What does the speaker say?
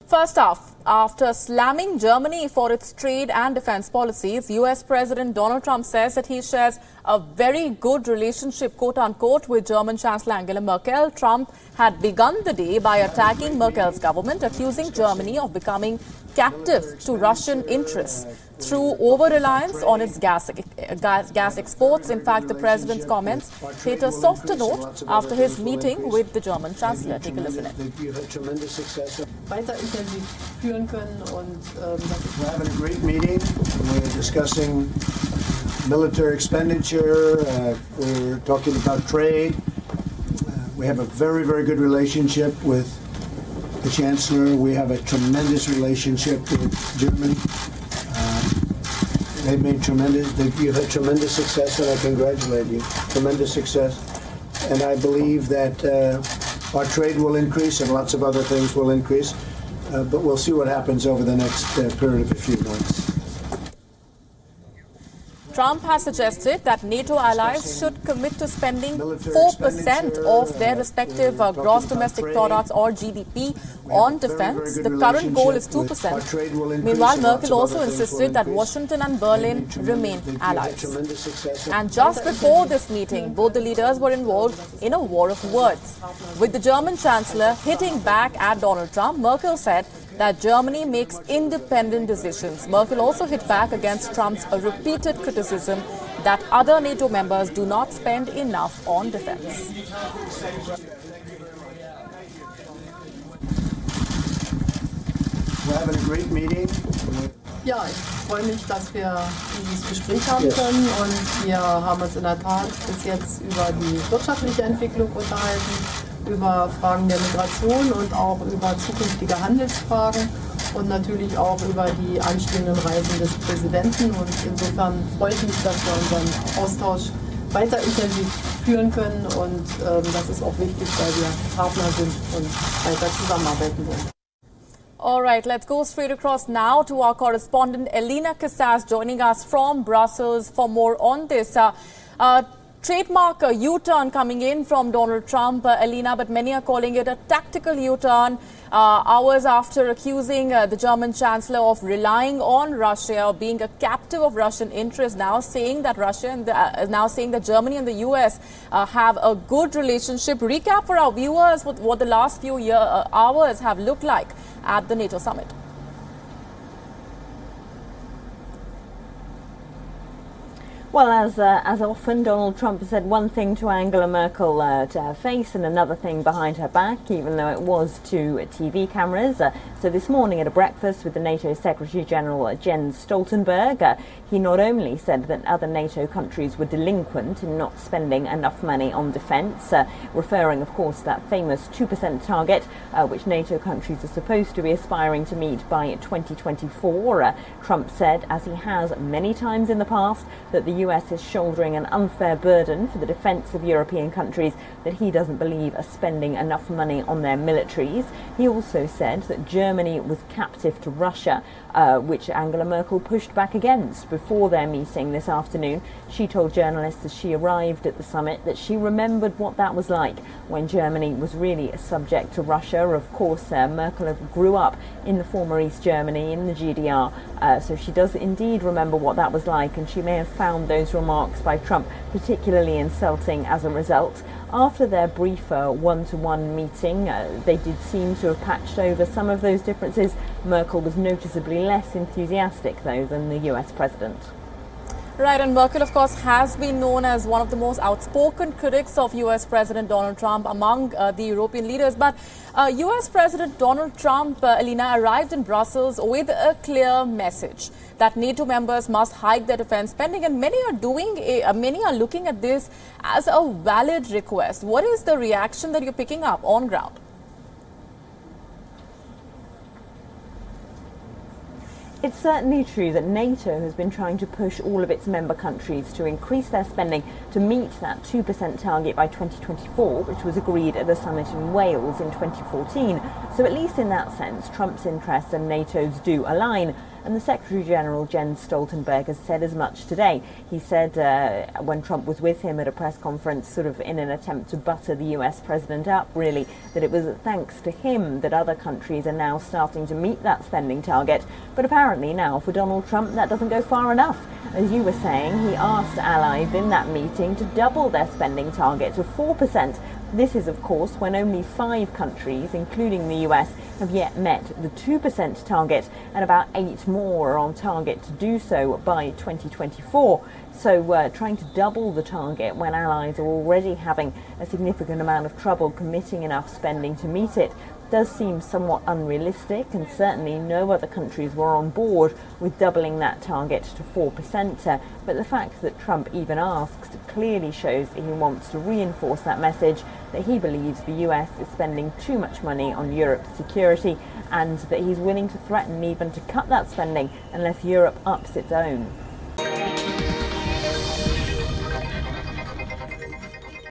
First off, after slamming Germany for its trade and defense policies, US President Donald Trump says that he shares a very good relationship, quote unquote, with German Chancellor Angela Merkel. Trump had begun the day by attacking Merkel's government, accusing Germany of becoming captive to Russian interests through over-reliance on its gas exports. In fact, the president's comments hit a softer note after his meeting with the German Chancellor. Take a listen. We're having a great meeting. We're discussing military expenditure. We're talking about trade. We have a very, very good relationship with the Chancellor. We have a tremendous relationship with Germany. You've had tremendous success, and I congratulate you. Tremendous success. And I believe that our trade will increase and lots of other things will increase. But we'll see what happens over the next period of a few months. Trump has suggested that NATO allies should commit to spending 4% of their respective gross domestic products or GDP on defense. The current goal is 2%. Meanwhile, Merkel also insisted that Washington and Berlin remain allies. And just before this meeting, both the leaders were involved in a war of words. With the German Chancellor hitting back at Donald Trump, Merkel said that Germany makes independent decisions. Merkel also hit back against Trump's repeated criticism that other NATO members do not spend enough on defense. We're having a great meeting. Ja, ich freue mich, dass wir dieses Gespräch haben können, und wir haben uns in der Tat bis jetzt über die wirtschaftliche Entwicklung unterhalten, über Fragen der Migration und auch über zukünftige Handelsfragen und natürlich auch über die anstehenden Reisen des Präsidenten. Und insofern freue ich mich, dass wir unseren Austausch weiter intensiv führen können, und das ist auch wichtig, weil wir Partner sind und weiter zusammenarbeiten wollen. All right, let's go straight across now to our correspondent Elena Kassas joining us from Brussels for more on this. Trademark U-turn coming in from Donald Trump, Elena, but many are calling it a tactical U-turn. Hours after accusing the German Chancellor of relying on Russia, or being a captive of Russian interests, now saying that Germany and the US have a good relationship. Recap for our viewers what the last few hours have looked like at the NATO summit. Well, as often, Donald Trump said one thing to Angela Merkel to her face and another thing behind her back, even though it was to TV cameras. So this morning at a breakfast with the NATO Secretary General Jens Stoltenberg, he not only said that other NATO countries were delinquent in not spending enough money on defence, referring, of course, to that famous 2% target, which NATO countries are supposed to be aspiring to meet by 2024. Trump said, as he has many times in the past, that the US is shouldering an unfair burden for the defence of European countries that he doesn't believe are spending enough money on their militaries. He also said that Germany was captive to Russia, which Angela Merkel pushed back against before their meeting this afternoon. She told journalists as she arrived at the summit that she remembered what that was like when Germany was really subject to Russia. Of course, Merkel grew up in the former East Germany, in the GDR, so she does indeed remember what that was like, and she may have found those remarks by Trump particularly insulting as a result. After their brief one-to-one meeting, they did seem to have patched over some of those differences. Merkel was noticeably less enthusiastic, though, than the US president. Right, and Merkel, of course, has been known as one of the most outspoken critics of US President Donald Trump among the European leaders. But US President Donald Trump, Elena, arrived in Brussels with a clear message that NATO members must hike their defense spending, and many are looking at this as a valid request. What is the reaction that you're picking up on ground? It's certainly true that NATO has been trying to push all of its member countries to increase their spending to meet that 2% target by 2024, which was agreed at the summit in Wales in 2014. So at least in that sense, Trump's interests and NATO's do align. And the Secretary General, Jens Stoltenberg, has said as much today. He said when Trump was with him at a press conference, sort of in an attempt to butter the US president up, really, that it was thanks to him that other countries are now starting to meet that spending target. But apparently now, for Donald Trump, that doesn't go far enough. As you were saying, he asked allies in that meeting to double their spending target to 4%. This is, of course, when only 5 countries, including the US, have yet met the 2% target, and about 8 more are on target to do so by 2024. So trying to double the target when allies are already having a significant amount of trouble committing enough spending to meet it does seem somewhat unrealistic, and certainly no other countries were on board with doubling that target to 4%. But the fact that Trump even asked clearly shows that he wants to reinforce that message that he believes the US is spending too much money on Europe's security, and that he's willing to threaten even to cut that spending unless Europe ups its own.